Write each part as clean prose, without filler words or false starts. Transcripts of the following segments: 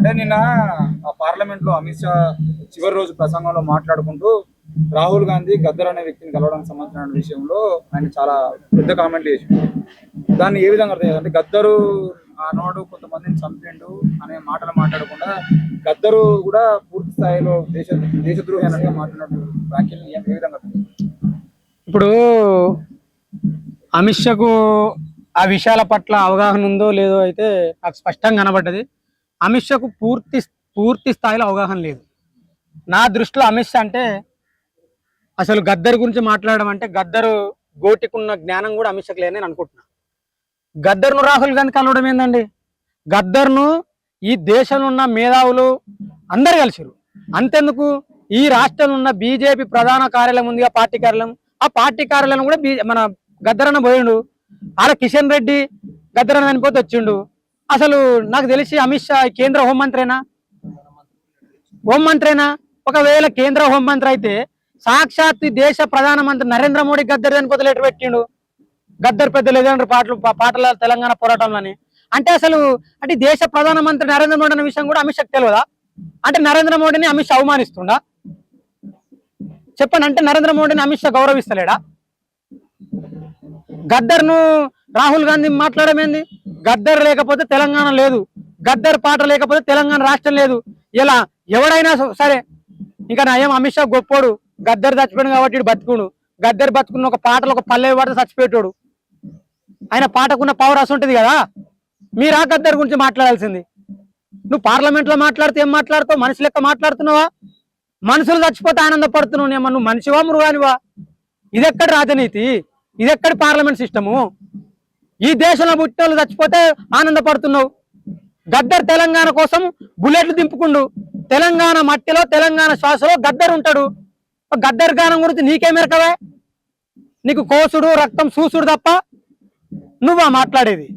అంటే నిన్న పార్లమెంట్ లో అమిత్ షా చివరి రోజు ప్రసంగంలో మాట్లాడుకుంటూ రాహుల్ గాంధీ గద్దర్ అనే వ్యక్తిని కలవడానికి సంబంధించిన విషయంలో ఆయన చాలా పెద్ద కామెంట్లు చేసిండు. దాన్ని ఏ విధంగా అర్థం చేయాలి? అంటే గద్దరు ఆనాడు కొంతమందిని చంపిండు అనే మాటలు మాట్లాడకుండా గద్దరు కూడా పూర్తి స్థాయిలో దేశద్రోహి అన్నట్టుగా మాట్లాడిన వ్యాఖ్యలు ఏ విధంగా అర్థం చేయాలి? ఇప్పుడు అమిత్ షాకు ఆ విషయాల పట్ల అవగాహన ఉందో లేదో అయితే నాకు స్పష్టంగా కనబడ్డది. అమిత్ షాకు పూర్తి స్థాయిలో అవగాహన లేదు. నా దృష్టిలో అమిత్ షా అంటే అసలు గద్దర్ గురించి మాట్లాడడం అంటే గద్దరు గోటికున్న జ్ఞానం కూడా అమిత్ షాకు లేదని నేను అనుకుంటున్నా. గద్దర్ను రాహుల్ గాంధీ కలవడం ఏందండి? గద్దర్ను ఈ దేశంలో ఉన్న మేధావులు అందరు కలిసిరు. అంతెందుకు, ఈ రాష్ట్రంలో ఉన్న బీజేపీ ప్రధాన కార్యాలయం ఉంది, ఆ పార్టీ కార్యాలయం, ఆ పార్టీ కార్యాలయం కూడా మన గద్దరన్న పోయిండు. ఆడ కిషన్ రెడ్డి గద్దరన్న చనిపోతే వచ్చిండు. అసలు నాకు తెలిసి అమిత్ షా కేంద్ర హోంమంత్రేనా? ఒకవేళ కేంద్ర హోంమంత్రి అయితే సాక్షాత్ దేశ ప్రధానమంత్రి నరేంద్ర మోడీ గద్దర్ చనిపోతే లెటర్ పెట్టిండు. గద్దర్ పెద్ద లేదంటారు పాటల తెలంగాణ పోరాటంలోని. అంటే అసలు అంటే దేశ ప్రధానమంత్రి నరేంద్ర మోడీ అనే విషయం కూడా అమిత్ షాకి తెలియదా? అంటే నరేంద్ర మోడీని అమిత్ షా అవమానిస్తుండా? చెప్పండి. అంటే నరేంద్ర మోడీని అమిత్ షా గౌరవిస్తలేడా? గద్దర్ను రాహుల్ గాంధీ మాట్లాడమేంది? గద్దర్ లేకపోతే తెలంగాణ లేదు, గద్దర్ పాట లేకపోతే తెలంగాణ రాష్ట్రం లేదు. ఇలా ఎవడైనా సరే, ఇంకా నయం అమిత్ షా గొప్పోడు, గద్దర్ చచ్చిపోయాడు కాబట్టి ఇడు బతుకుడు. గద్దర్ బతుకున్న ఒక పాటలు ఒక పల్లె పడితే చచ్చిపోయాడు. ఆయన పాటకున్న పవర్ అసలు ఉంటుంది కదా. మీరు ఆ గద్దర్ గురించి మాట్లాడాల్సింది. నువ్వు పార్లమెంట్ లో మాట్లాడితే ఏం మాట్లాడుతావు? మనిషి లెక్క మాట్లాడుతున్నావా? మనుషులు చచ్చిపోతే ఆనందపడుతున్నావు. నువ్వు మనిషివా మృగానివా? ఇదెక్కడ రాజనీతి? ఇదెక్కడి పార్లమెంట్ సిస్టము? ఈ దేశంలో పుట్టినోళ్ళు చచ్చిపోతే ఆనందపడుతున్నావు. గద్దర్ తెలంగాణ కోసం బుల్లెట్లు దింపుకుండు. తెలంగాణ మట్టిలో తెలంగాణ శ్వాసలో గద్దర్ ఉంటాడు. గద్దర్ గానం గురించి నీకేమెరకవే? నీకు కోసుడు రక్తం చూసుడు తప్ప నువ్వా మాట్లాడేది?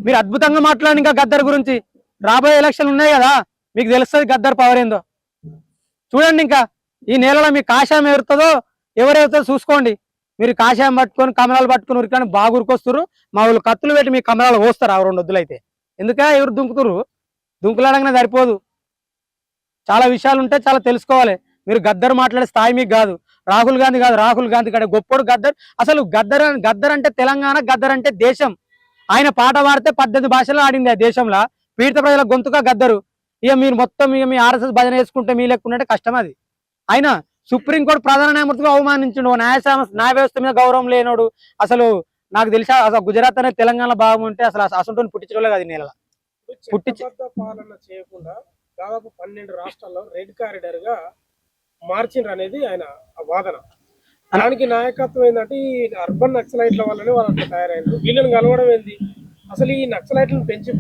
మీరు అద్భుతంగా మాట్లాడి ఇంకా గద్దర్ గురించి. రాబోయే ఎలక్షన్లు ఉన్నాయి కదా, మీకు తెలుస్తుంది గద్దర్ పవర్ ఏందో. చూడండి, ఇంకా ఈ నెలలో మీకు కాషాయం ఎగురుతుందో ఎవరెవరితో చూసుకోండి. మీరు కాషాయం పట్టుకొని కమరాలు పట్టుకొని ఉరికాని బాగా ఉరికొస్తారు. మా వాళ్ళు కత్తులు పెట్టి మీ కమరాలు పోస్తారు. ఆ 2 వద్దులు అయితే ఎందుక ఎవరు దుంకుతురు? దుంకులాడగానే సరిపోదు. చాలా విషయాలు ఉంటాయి, చాలా తెలుసుకోవాలి. మీరు గద్దర్ మాట్లాడే స్థాయి మీకు కాదు. రాహుల్ గాంధీ కాదు, రాహుల్ గాంధీ కంటే గొప్పడు గద్దర్. అసలు గద్దర్ అంటే తెలంగాణ, గద్దర్ అంటే దేశం. ఆయన పాట పాడితే 18 భాషల్లో ఆడింది ఆ దేశంలో. పీడిత ప్రజల గొంతుగా గద్దరు. ఇక మీరు మొత్తం ఇక మీ ఆర్ఎస్ఎస్ భజన వేసుకుంటే మీ లెక్కుంటే కష్టం అది. ఆయన సుప్రీంకోర్టు ప్రధాన న్యాయమూర్తిగా అవమానించిండు. న్యాయ వ్యవస్థ మీద గౌరవం లేనోడు. అసలు నాకు తెలిసి అసలు గుజరాత్ అనే తెలంగాణ భాగం ఉంటే అసలు అసంటోని పుట్టించడం కాదు. నెల పుట్టించి పాలన చేయకుండా దాదాపు 12 రాష్ట్రాల్లో రెడ్ కారిడార్ గా మార్చిండ్రు అనేది ఆయన వాదన. దానికి నాయకత్వం ఏంటంటే ఈ అర్బన్ నక్సలైట్ల వల్లనే వాళ్ళు అట్లా తయారైంది. వీళ్ళని కలవడం ఏంది? అసలు ఈ నక్సలైట్లను పెంచి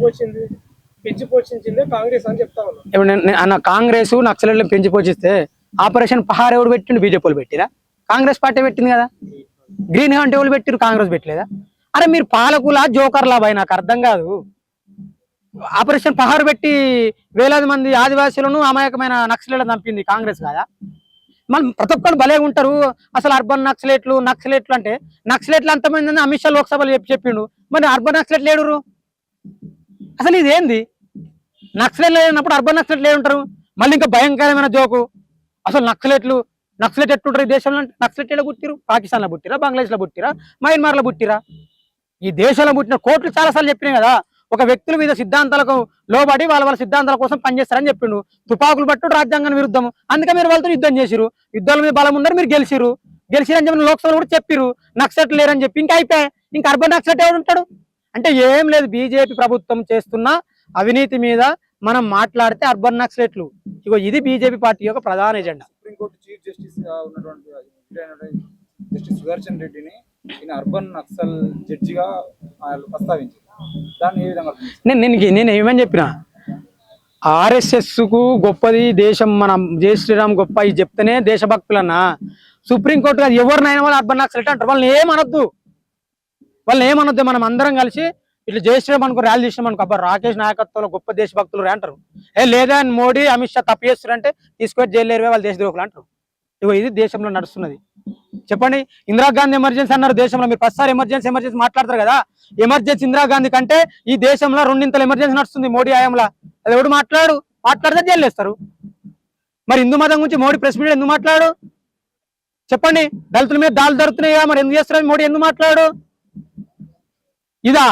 పోషించిందే కాంగ్రెస్ అని చెప్తా ఉన్నాను. కాంగ్రెస్ నక్సలైట్లను పెంచి పోషిస్తే ఆపరేషన్ పహార్ ఎవరు పెట్టిండు? బీజేపీ పెట్టిరా? కాంగ్రెస్ పార్టీ పెట్టింది కదా. గ్రీన్ అంటే ఎవరు పెట్టిరు? కాంగ్రెస్ పెట్టలేదా? అరే మీరు పాలకులా జోకర్లా బాయ్? నాకు అర్థం కాదు. ఆపరేషన్ పహార్ పెట్టి వేలాది మంది ఆదివాసీలను అమాయకమైన నక్సలైట్లను చంపింది కాంగ్రెస్ కాదా? మళ్ళీ ప్రతి ఒక్కరు భలే ఉంటారు. అసలు అర్బన్ నక్సలైట్లు అంటే నక్సలైట్లు అంతమంది అమిత్ షా లోక్సభలో చెప్పిండు. మరి అర్బన్ నక్సలైట్లు ఏడురు? అసలు ఇదేంది? నక్సలైట్లు లేనప్పుడు అర్బన్ నక్సలైట్లు ఏడుంటారు? మళ్ళీ ఇంకా భయంకరమైన జోకు. అసలు నక్సలైట్ ఎట్లుంటారు ఈ దేశంలో? అంటే నక్సలైట్ ఎలా పుట్టిరు? పాకిస్తాన్ లో పుట్టిరా? బంగ్లాదేశ్ లో పుట్టిరా? మయన్మార్ లో పుట్టిరా? ఈ దేశంలో పుట్టిన కోర్టులు చాలాసార్లు చెప్పినాయి కదా, ఒక వ్యక్తుల మీద సిద్ధాంతాలకు లోబడి వాళ్ళ సిద్ధాంతాల కోసం పనిచేస్తారని చెప్పిండు. తుపాకులు పట్టు రాజ్యాంగాన్ని విరుద్ధం. అందుకే మీరు వాళ్ళతో యుద్ధం చేసిరు. యుద్ధాల మీద బలం ఉన్నారు, మీరు గెలిచిరని చెప్పి లోక్సభలో కూడా చెప్పిరు. నక్సలైట్ లేరని చెప్పి ఇంకా అయిపోయి ఇంకా అర్బన్ నక్సలైట్ ఎవరు ఉంటాడు? అంటే ఏం లేదు, బీజేపీ ప్రభుత్వం చేస్తున్న అవినీతి మీద మనం మాట్లాడితే అర్బన్ నక్సలైట్లు. ఇగో ఇది బీజేపీ పార్టీ యొక్క ప్రధాన ఎజెండా. సుప్రీంకోర్టు చీఫ్ జస్టిస్ గా ఉన్నటువంటి జస్టిస్ సుదర్శన్ రెడ్డిని ఈయన అర్బన్ నక్సల్ జడ్జిగా ప్రస్తావించారు. దాన్ని ఏ విధంగా? నేను ఏమని చెప్పిన, ఆర్ఎస్ఎస్ కు గొప్పది దేశం, మన జై శ్రీరామ్ గొప్ప ఇది చెప్తేనే దేశభక్తులన్నా. సుప్రీంకోర్టు కాదు, ఎవరినైనా వాళ్ళు అర్బన్ నక్సలైట్ అంటారు. వాళ్ళని ఏమనొద్దు. మనం అందరం కలిసి ఇట్లా జై శ్రీరామ్ అనుకో ర్యాలీ చేసినాం అనుకో, అబ్బా రాకేష్ నాయకత్వంలో గొప్ప దేశభక్తులు అంటారు. లేదా మోడీ అమిత్ షా తప్పు చేస్తారంటే తీసుకొని జైలు ఏరివే వాళ్ళు దేశద్రోహులు అంటారు. ఇగో ఇది దేశంలో నడుస్తున్నది. చెప్పండి. ఇందిరాగాంధీ ఎమర్జెన్సీ అన్నారు దేశంలో. మీరు ప్రతిసారి ఎమర్జెన్సీ మాట్లాడతారు కదా. ఎమర్జెన్సీ ఇందిరాగాంధీ కంటే ఈ దేశంలో రెండింతల ఎమర్జెన్సీ నడుస్తుంది మోడీ హయాంలో. అది ఎవడు మాట్లాడితే జైలు వేస్తారు. మరి హిందూ మతం గురించి మోడీ ప్రెస్ మీట్ ఎందుకు మాట్లాడు? చెప్పండి. దళితుల మీద దాడులు జరుగుతున్నాయా, మరి ఎందుకు చేస్తున్నారు మోడీ, ఎందుకు మాట్లాడు? ఇదా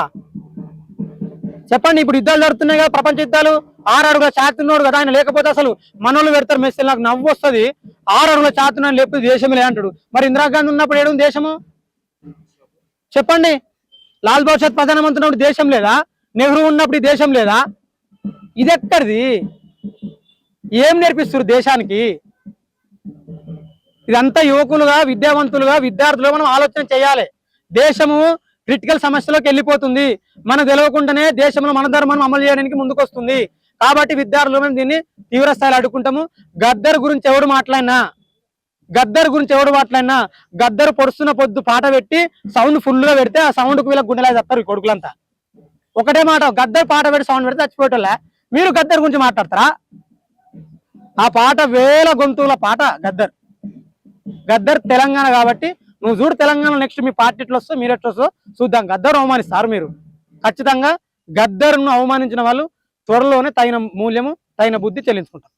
చెప్పండి. ఇప్పుడు యుద్ధాలు జరుగుతున్నాయి కదా, ప్రపంచ యుద్ధాలు. 6 అడుగుల చాతున్నాడు కదా ఆయన, లేకపోతే అసలు మనోళ్ళు పెడతారు మెసేజ్. నాకు నవ్వు వస్తుంది. 6 అడుగుల చాతున్నాడు లేకపోతే దేశమే అంటాడు. మరి ఇందిరాగాంధీ ఉన్నప్పుడు ఏడు దేశము చెప్పండి. లాల్ బహదూర్ ప్రధానమంత్రి ఉన్నప్పుడు దేశం లేదా? నెహ్రూ ఉన్నప్పుడు ఈ దేశం లేదా? ఇది ఎక్కడిది? ఏం నేర్పిస్తారు దేశానికి? ఇదంతా యువకులుగా, విద్యావంతులుగా, విద్యార్థులుగా మనం ఆలోచన చేయాలి. దేశము క్రిటికల్ సమస్యలోకి వెళ్ళిపోతుంది. మనకు తెలియకుండానే దేశంలో మన ధర్మాన్ని అమలు చేయడానికి ముందుకు వస్తుంది. కాబట్టి విద్యార్థులు మనం దీన్ని తీవ్ర స్థాయిలో అడ్డుకుంటాము. గద్దర్ గురించి ఎవడు మాట్లాడినా, గద్దరు పొడుస్తున్న పొద్దు పాట పెట్టి సౌండ్ ఫుల్ గా పెడితే ఆ సౌండ్ కు వీళ్ళకి గుండెలా చెప్తారు ఈ కొడుకులంతా. ఒకటే మాట, గద్దరు పాట పెట్టి సౌండ్ పెడితే చచ్చిపోయేటోళ్ళ. మీరు గద్దర్ గురించి మాట్లాడతారా? ఆ పాట వేల గొంతుల పాట గద్దర్ తెలంగాణ కాబట్టి నువ్వు చూడు. తెలంగాణ నెక్స్ట్ మీ పార్టీ ఎట్లా వస్తో, మీరు ఎట్లా వస్తో చూద్దాం. గద్దరు అవమానిస్తారు మీరు. ఖచ్చితంగా గద్దరును అవమానించిన వాళ్ళు త్వరలోనే తగిన మూల్యము, తగిన బుద్ధి చెల్లించుకుంటారు.